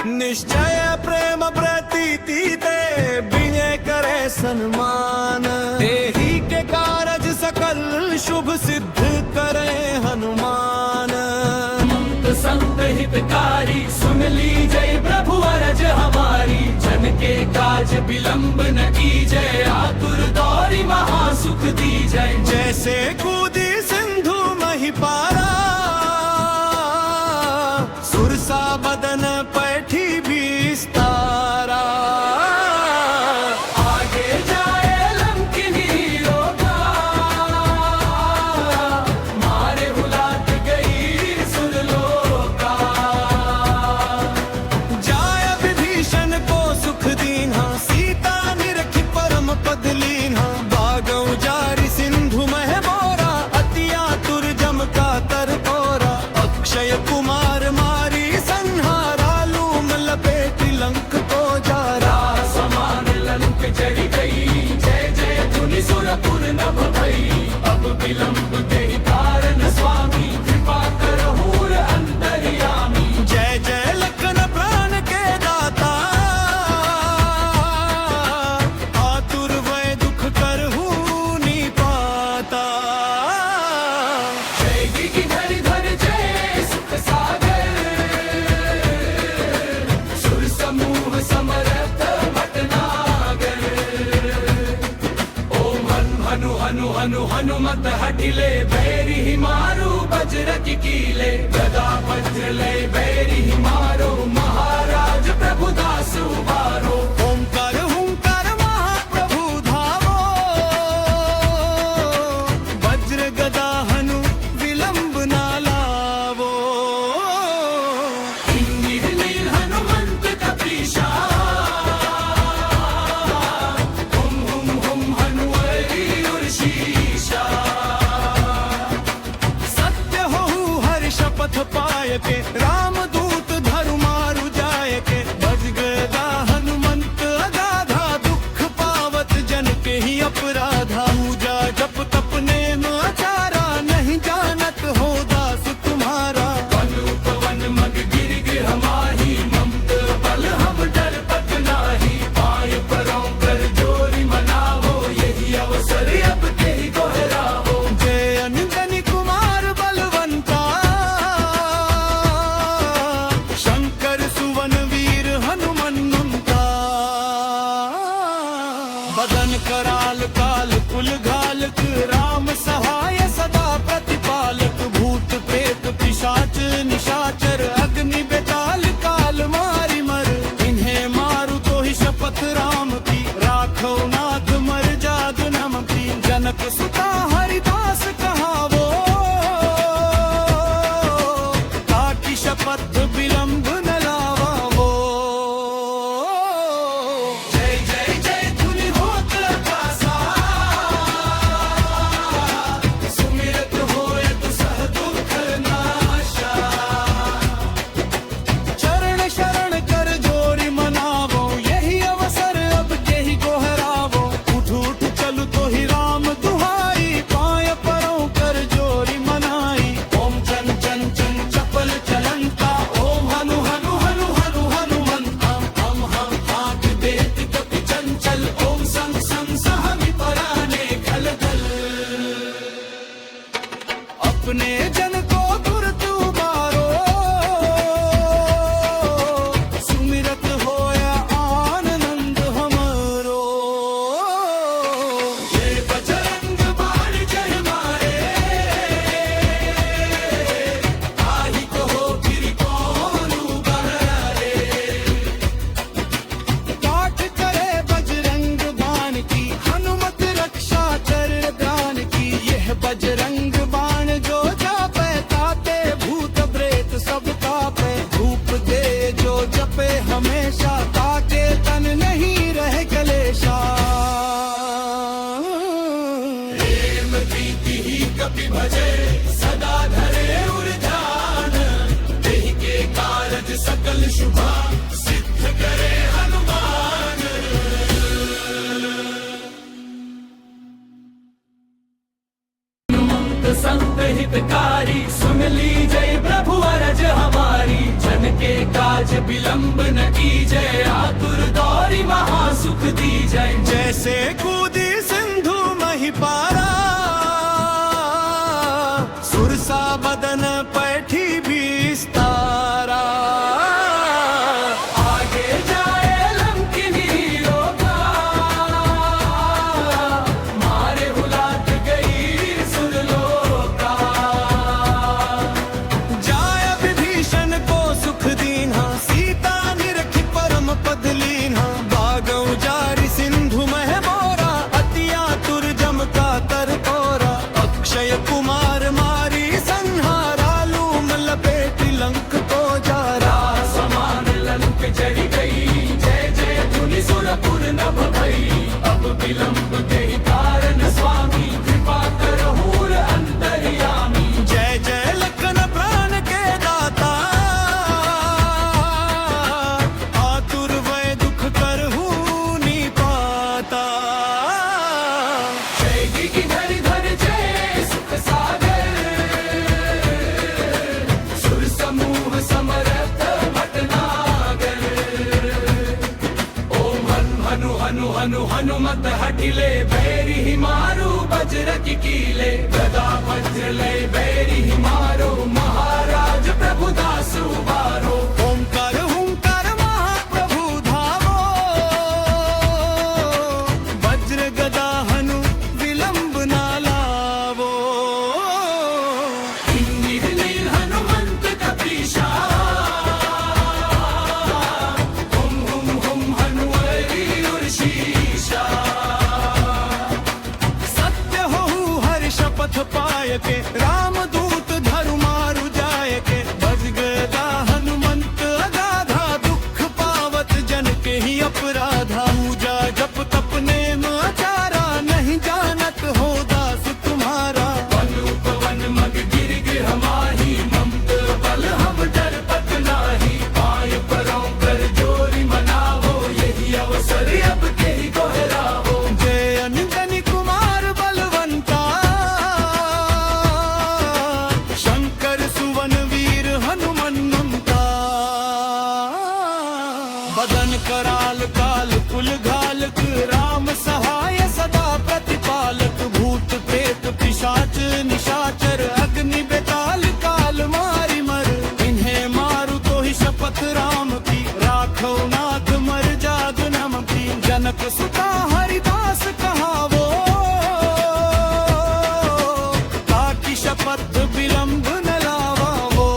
निश्चय प्रेम प्रतीति ते बिने करे सन्मान, तेहि के कारज सकल शुभ सिद्ध करे हनुमान। संत हितकारी सुन लीजय प्रभु अरज हमारी, जन के काज विलंब न कीजय, आतुर दौरी महासुख दीजय। जैसे कूदी सिंधु मही पारा, सुरसा बदन पैठी विस्तारा। आगे जाए लंकिनी रोगा, मारे हुलात गई सुरलोका। जाय विभीषण को सुख दीन्हा, सीता निरखि परम पद लीन्हा। बागौ जारी सिंधु मह मोरा, अति आतुर जम का तर तोरा। अक्षय कुमार मारी संहारा, लूम लपेट लंक को जारा। समान लंक जड़ी गई, जय जय धुनि सुरपुर नभ भई। अब विलंब के कारण स्वामी, कृपा करहूर अंतर्यामी। जय जय लखन प्राण के दाता, आतुर वै दुख करहु निपाता। जय गिरिधर धर जय सुख सागर, सुर समूह समरथ भटनागर। ओम हनु हनु हनु हनुमत हठिले, बैरी मारू बजरंग कीले। गदा वज्र ले बैरी मारो, महाराज प्रभु दास उबारो। ओंकार हुंकार महाप्रभु धावो, वज्र गदा हनु विलंब ना लावो। इंद्र नील हनुमंत कपीशा, हुम हुम हुम हनुवरी उर्शीशा। सत्य होहु हर शपथ पाय के, राम दूत धरु मारु जाय के। भज गदा हनुमंत अगाधा, दुख पावत जन के ही अपराधा। पूजा जप तप नेम आचारा, नहीं जानत हो दास तुम्हारा। वन उपवन मग गिर गिर माही, ममत बल हम डर पत नाही। पाय परों कर जोरी मनावो, यही अवसर अब तेहि दोहरावो। जय अंजनी कुमार बलवंता, शंकर सुवन वीर हनुमन्ता। बदन कराल काल कुल घालक, राम सहाय सदा प्रतिपालक। भूत प्रेत पिशाच निशाचर, अग्नि बेताल काल मारि मर। इन्हें मारु तो ही शपथ राम की, राखो नाथ मर जाद नम की। जनक सुता हरिदास कहावो, ताकि शपथ विलंब न लावावो। जय जय जय धुनि होत आकाशा, सुमिरत होयत सह दुख नाशा। चरण शरण कर जोरी मनावो, यही अवसर अब केहि गोहरावो। उठ उठ चलु तो ही राम दुहाई, पाय परों कर जोरी मनाई। ओम चन चन चन चपल चलंता, ओम हनु हनु हनु हनु हनुमंता। हम हाथ देत कपि चंचल, ओम संग संग सहमि पराने खल दल। अपने जन को तुरत उबारो, सुमिरत होया आनंद हमरो। जय बजरंग बाण जय मारे, आहि कहो फिर कौन उबारे। काट करे बजरंग बाण की, हनुमत रक्षा चरण दान की। यह बजरंग बाण जो जापे, काज विलंब न कीजय आतुर दौरी महासुख दीजय जैसे कूदी सिंधु महिपारा सुरसा बदन पैठी विस्तारा आगे जाए लंकिनी रोगा मारे हुलाक गई सुरलोका जाय विभीषण को सुख दीन्हा सीता निरखि परम पद लीन्हा बागौ जारि सिंधु मह मोरा अति आतुर जम का तर कोरा अक्षय कुमार मारी संहारा लूम लपेट लंक को जारा समान लंक जड़ी गई जय जय धुनि सुरपुर नभ भई अब विलंब के कारण स्वामी कृपा करहूर अंतर्यामी जय जय लखन प्राण के दाता आतुर वै दुख करहु निपाता जय गिरिधर धर जय सुख सागर सुर समूह समरथ भटनागर ओम हनु हनु हनु हनुमत हटिले बैरी ही मारू बजरंग कीले गदा वज्र लय बैरी ही मारो महाराज प्रभु दासु बारो ओंकार हुंकार महाप्रभु धावो वज्र गदा हनु विलंब ना लावो इंद्र नील हनुमंत कपीशा हुम हुम हुम हनुवरी उर्शीशा सत्य हो हर शपथ पाय के राम दूत धरु मारु जाय के भज गदा हनुमंत अगाधा दुख पावत जन के ही अपराधा पूजा जप तप नेम आचारा नहीं जानत हो दास तुम्हारा पनु पवन मग गिर गिर माही ममत बल हम डर पत नाही पाय परों कर जोरी मनावो यही अवसर अब के ही दोहरावो जय अंजनी कुमार बलवंता शंकर सुवन वीर हनुमन्ता बदन कराल काल कुल घालक राम सहाय सदा प्रतिपालक भूत प्रेत पिशाच निशाचर अग्नि बेताल काल मारि मर इन्हें मारु तो ही शपथ राम की राखो नाथ मर जाग नम की जनक सुता हरिदास कहावो ताकि शपथ विलंब न लावावो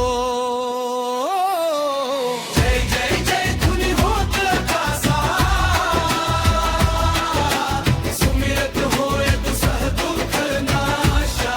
जय जय जय धुनि होत आकाशा सुमिरत होयत सह दुख नाशा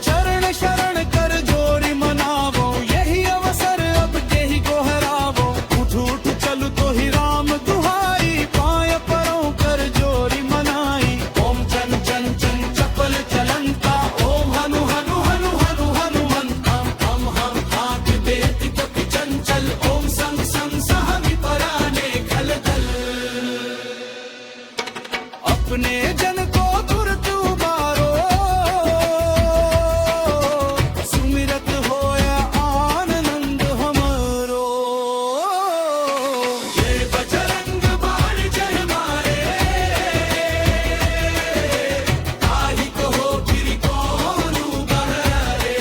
चरण शरण कर जोरी मनावो यही अवसर अब के ही गोहरावो उठ उठ चलु तो ही राम दुहाई पाय परों कर जोरी मनाई ओम चन चन चन चपल चलंता ओम हनु हनु हनु हनु हनुमंता हम हाथ बेति कपि चंचल ओम संग संग सहमि पराने खल दल अपने जन को तुरत उबारो सुमिरत होया आनंद हमरो ये बजरंग बाण जय मारे ताहि कहो गिरि कोनु बहरे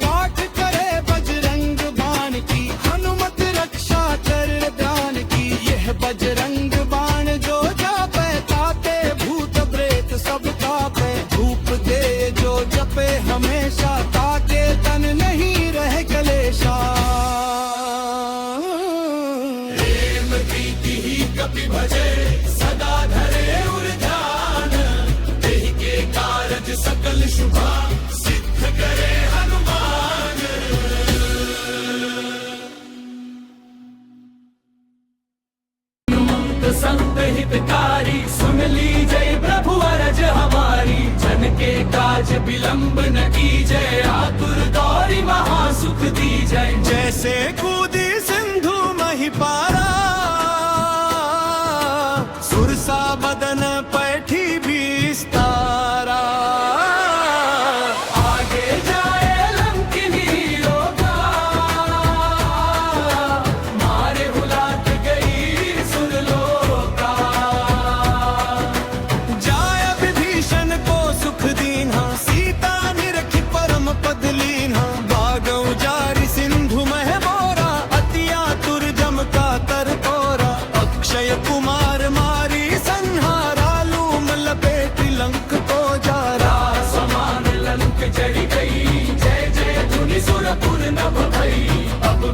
पाठ करे बजरंग बाण की हनुमत रक्षा कर ध्यान की यह बजरंग बाण जो जापे ताते भूत प्रेत सब कापे धूप दे जो जपे हमेशा ताके तन नहीं रह कलेशा प्रेम प्रीति ही कपि भजे सदा धरे उर ध्यान तेहि के कारज सकल शुभा सिद्ध करे हनुमान हनुमंत संत हितकारी सुन लीजय प्रभु अरज हमारी जन के काज विलंब न कीजय आतुर दौरी महासुख दीजय जैसे कूदी सिंधु महिपारा सुरसा बदन पैठी विस्तारा आगे जाए लंकिनी रोगा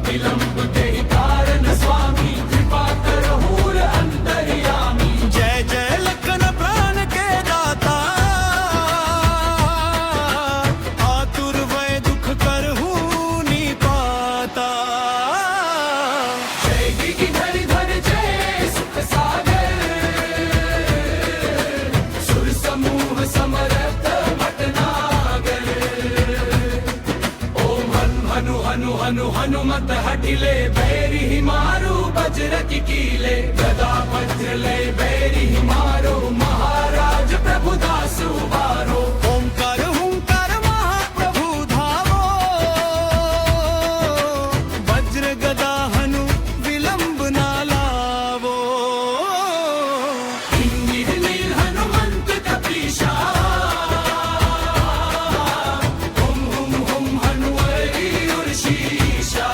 विलंब तेहि कारण स्वामी कृपा करहूर अंतर्यामी। जय जय लखन प्राण के दाता आतुर वै दुख करहु निपाता। जय गिरिधर जय सुख सागर सुर समूह समरथ भटनागर। ओम हनु हनु हनु हनुमत हठिले बैरी मारू बजरंग कीले। गदा वज्र ले बैरी मारो महाराज प्रभु दास उबारो। ओंकार हुंकार महाप्रभु धावो वज्र गदा हनु विलंब ना लावो। इंद्र नील हनुमंत कपीशा हुम हुम हुम हनुवरी उर्शीशा।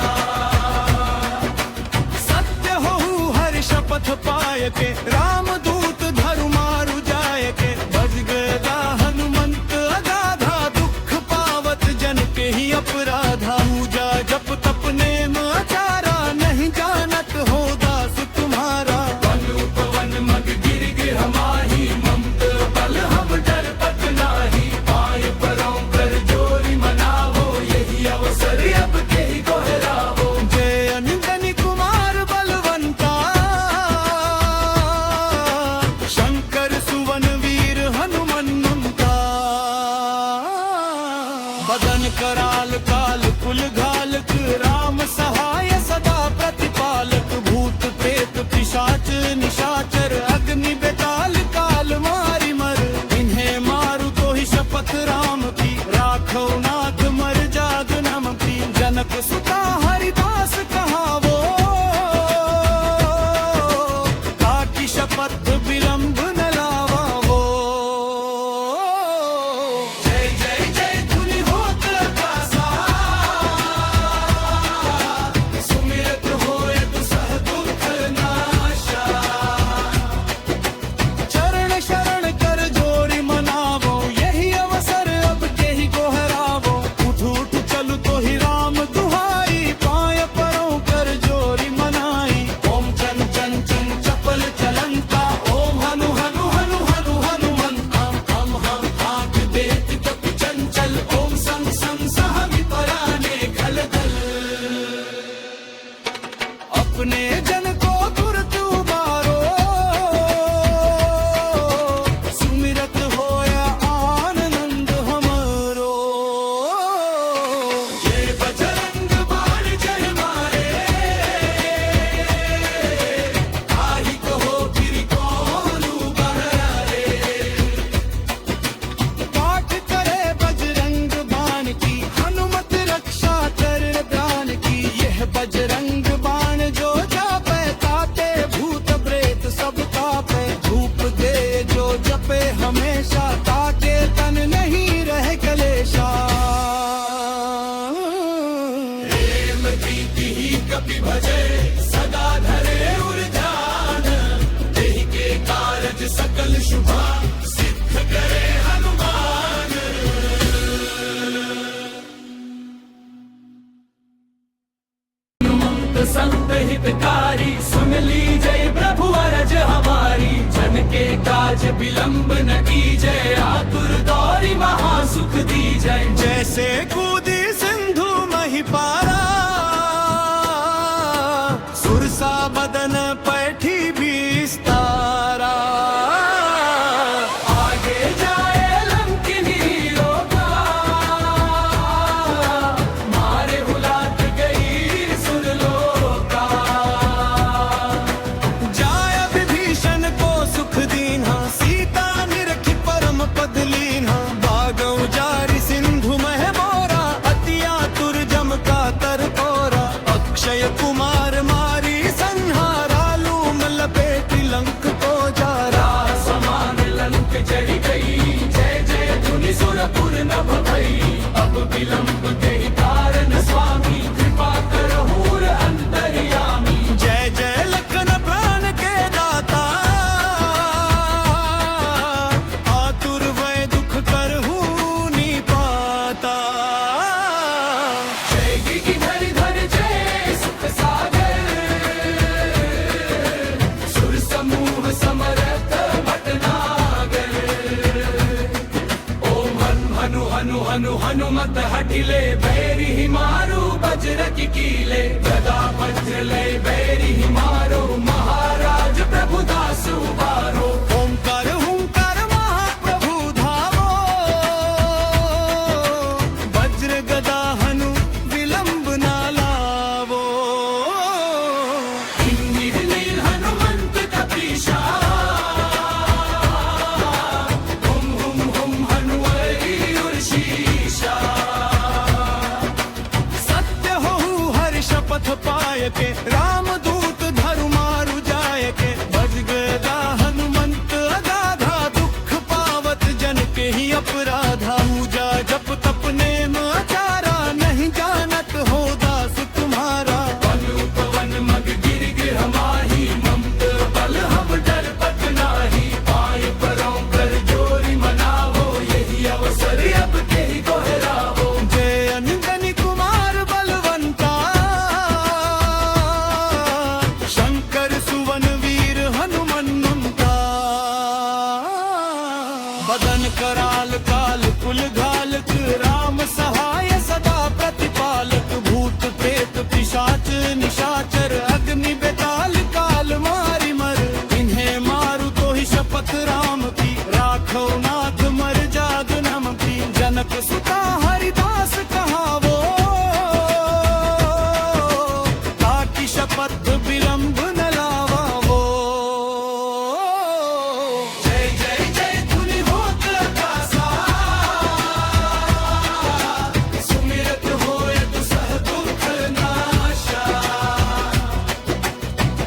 सत्य हो हर शपथ पाय के राम दूत धरु मारु जाय के। भज गदा हनुमंत अगाधा दुख पावत जन के ही अपराधा। पूजा जप तप नेम आचारा नहीं जानत हो दास तुम्हारा। वन उपवन मग गिर गिर माही ममत बल हम डर पत नाही। पाय परों कर जोरी मनावो यही अवसर अब तेहि दोहरावो। जय अंजनी कुमार बलवंता शंकर सुवन वीर हनुमन्ता। बदन कराल काल कुल घालक राम सहाय सदा प्रतिपालक। भूत प्रेत पिशाच निशाचर अग्नि बेताल काल मारि मर। इन्हें मारु तो ही शपथ राम की राखो नाथ मर जाग नम की। जनक सुता हरिदास कहावो ताकि शपथ विलंब न लावावो। जय जय जय धुनि होत आकाशा सुमिरत होयत सह दुख नाशा। चरण शरण कर जोरी मनावो यही अवसर अब के ही गोहरावो। उठ उठ चलु तो ही राम दुहाई पाय परों कर जोरी मनाई। ओम चन चन चन चपल चलंता ओम हनु हनु हनु हनु हनुमंता। हम हाथ बेत कपि चंचल ओम संग संग सहमि पराने खल दल। अपने जन को तुरत उबारो सुमिरत होया आनंद हमरो। ये बजरंग बाण जय मारे आहि कहो फिर कौन बहरे। पाठ करे बजरंग बाण की हनुमत रक्षा कर प्राण की। यह बजरंग बाण जो जापे ताते भूत प्रेत सब कापे। धूप दे जो जपे हमेशा ताके तन नहीं रह कलेशा। प्रेम प्रीति ही कपि भजे सदा धरे उर ध्यान। तेहि के कारज सकल शुभा सिद्ध करे हनुमान। हनुमंत संत हितकारी सुन लीजय प्रभु अरज हमारी। जन के काज विलंब न कीजय आतुर दौरी महासुख दीजय। जैसे कूदी सिंधु मही पारा सुरसा बदन पैठी विस्तारा। आगे जाए लंकिनी रोका मारे हुलात गई सुरलोका। जाय विभीषण को सुख दीन्हा सीता निरखि परम पद लीन्हा। बागौ जारि सिंधु मह मोरा अति आतुर जम का तर कोरा। अक्षय कुमार मारी संहारा लूम लपेटि लंक को जारा। समान लंक जड़ी गई जय जय धुनि सुरपुर नभ भई। अब विलंब तेहि कारण स्वामी कृपा करहूर अंतर्यामी। जय जय लखन प्राण के दाता आतुर वै दुख करहु निपाता। जय गिरिधर जय सुख हनु हनु हनु हनुमत हटिले बैरी मारू बजरंग कीले गदा वज्रले बैरी मारो महाराज प्रभुदास उबारो ओंकार हुंकार महाप्रभु धावो वज्र गदा हनु विलंब ना लावो नील नील हनुमंत कपीशा हुम हुम हुम हनुवरी उर्शीशा सत्य हो हर शपथ पाय के रामदूत धरु मारु जाय के भजगदा हनुमंत अगाधा दुख पावत जन के ही अपराधा पूजा जप तप नेम आचारा नहीं जानत हो दास तुम्हारा पनु पवन मग गिर गिर हमाही ममत बल हम डर पत नाही पाए परों कर जोरी मनावो यही अवसर अब के ही दोहरावो जय अंजनी कुमार बलवंता शंकर सुवन वीर हनुमन्ता बदन कराल काल कुल घालक राम सहाय सदा प्रतिपालक भूत प्रेत पिशाच निशाचर अग्नि बेताल काल मारि मर इन्हें मारु तो ही शपथ राम की राखो नाथ मर जाग नम की जनक सुता हरिदास कहावो ताकि शपथ विलंब न लावावो जय जय जय धुनि होत आकाशा सुमिरत होयत सह दुख नाशा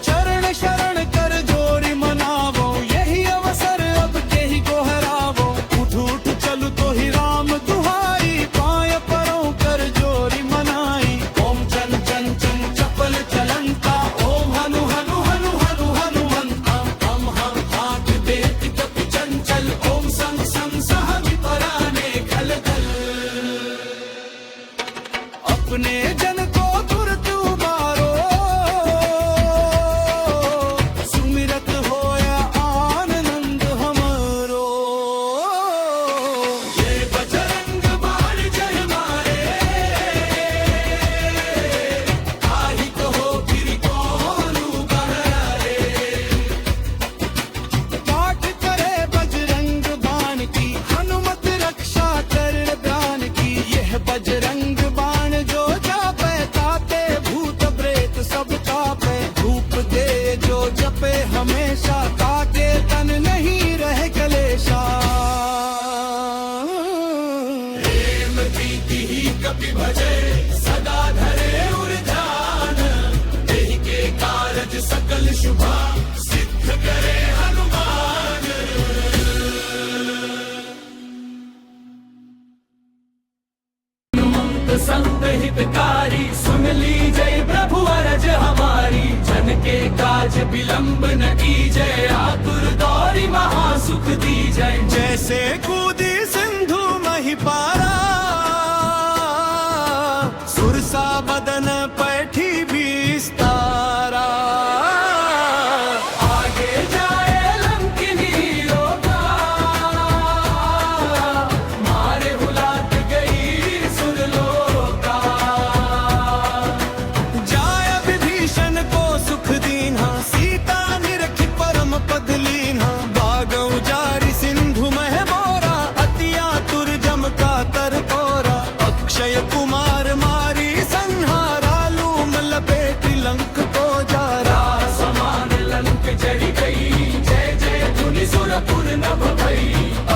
चरण शरण कर जोरी मनावो यही अवसर अब के ही गोहरावो उठ उठ चलु तो ही राम दुहाई पाय परों कर जोरी मनाई ओम चन चन चन चपल चलंता ओम हनु हनु हनु हनु हनुमंता हम हाथ बेत कपि चंचल ओम संग संग सहमि पराने खल खल अपने जन को तुरत उबारो सुमिरत होया आनंद हमरो ये बजरंग बाण जय मारे आहि कहो फिर कौन उबारे पाठ करे बजरंग बाण की हनुमत रक्षा कर प्राण की यह बजरंग बाण जो जापे ताते भूत प्रेत सब कापे धूप दे जो जपे हमेशा काटे तन नहीं रहे कलेशा प्रेम प्रीति ही कपि भजे सदा धरे उर ध्यान देहि के कारज सकल शुभा सिद्ध करे हनुमान हनुमंत संत हितकारी सुन लीजय प्रभु अरज हमारी जन के काज विलंब न कीजय आतुर दौरी महासुख दीजय जैसे कूदी सिंधु मही पारा सुरसा बदन पैठी विस्तारा आगे जाए लंकिनी रोका मारे हुलात गई सुरलोका जाय विभीषण को सुख दीन्हा सीता निरखि परम पद लीन्हा बागौ जारि सिंधु मह मोरा अति आतुर जम का तर कोरा अक्षय कुमार मारी संहारा लूम लपेट लंक को जारा समान लंक जड़ी गई जय जय धुनि सुरपुर नभ भई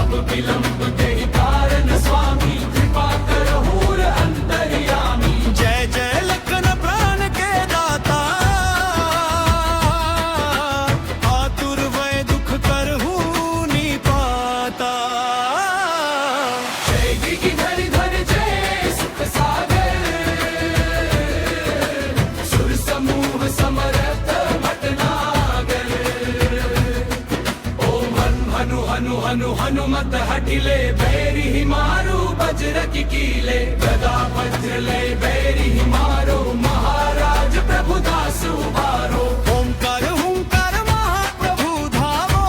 अब विलंब के कारण स्वामी कृपा करहूर अंतर्यामी जय जय लखन प्राण के दाता आतुर वै दुख करहु नी पाता जय गिरिधर धर जय सुख सागर सुर समूह समरथ भटनागर ओम हनु हनु हनु हनुमत हटिले बैरी मारू बजरंग कीले गदा वज्रले बैरी मारो महाराज प्रभुदास उबारो ओंकार हुंकार महाप्रभु धावो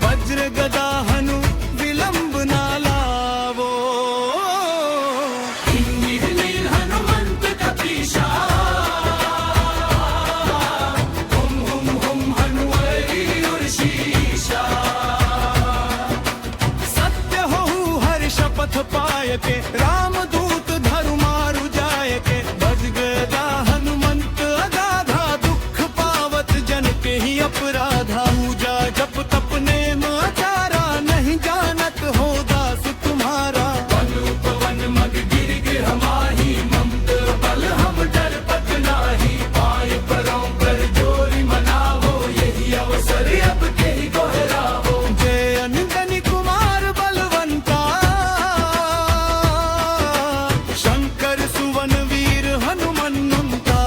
वज्र गदा हनु विलंब पथ पाय के रामदूत धरु मारु जाय के बज गदा हनुमंत अगाधा दुख पावत जन के ही अपराधा पूजा जप तप नेम आचारा नहीं जानत हो दास तुम्हारा पवन मग गिर गिर माही ममत बल हम डर पत नाही पाए परों पर जोरी मनावो यही अवसर अब के ही दोहरावो जय अंजनी कुमार बलवंता शंकर सुवन वीर हनुमन्ता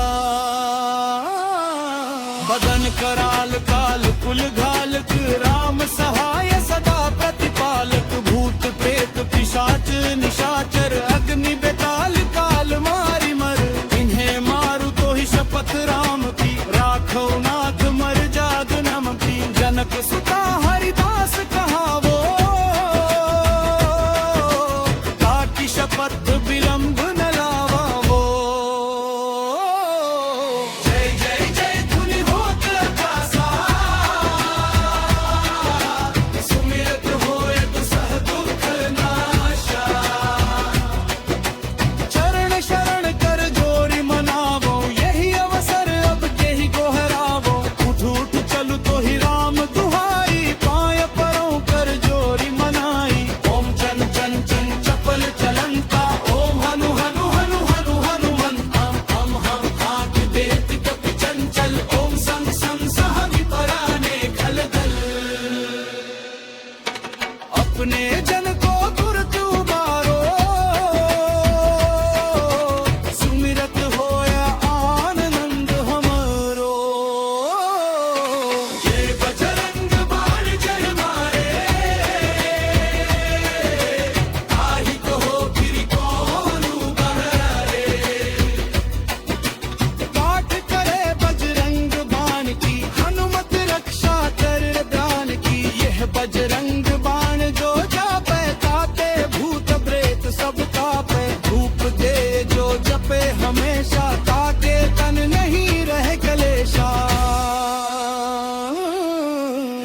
बदन कराल काल कुल घालक राम सहाय सदा प्रतिपालक भूत प्रेत पिशाच निशाचर अग्नि बेताल काल मारि मर इन्हें मारु तो ही शपथ राम की राखो नाथ मर जाग नम की जनक सुता हरिदास कहावो ताकि शपथ विलंब न लावावो जय जय जय धुनि होत आकाशा सुमिरत होयत सह दुख नाशा चरण शरण कर जोरी मनावो यही अवसर अब के ही गोहरावो उठ उठ चलु तो ही राम दुहाई पाय परों कर जोरी मनाई ओम चन चन चन चपल चलंता ओम हनु हनु हनु हनु हनुमंता हम हाथ देत कपि चंचल ओम संग संग सहमि पराने खल दल अपने जन को तुरत उबारो सुमिरत होया आनंद हमरो ये बजरंग बाण जय मारे आहि कहो फिर कौन बहरे पाठ करे बजरंग बाण की हनुमत रक्षा कर दान की यह बजरंग बाण जो जापे ताते भूत प्रेत सब कापे धूप दे जो जपे हमेशा ताके तन नहीं रहे कलेशा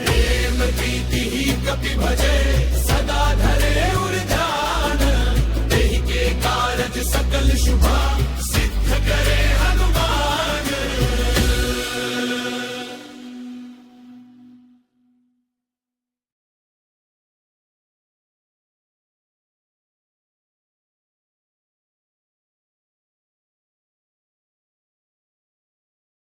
प्रेम प्रीति ही कपि भजे सदा धरे उर्धान देहि के कारज सकल शुभा सिद्ध करे हनुमान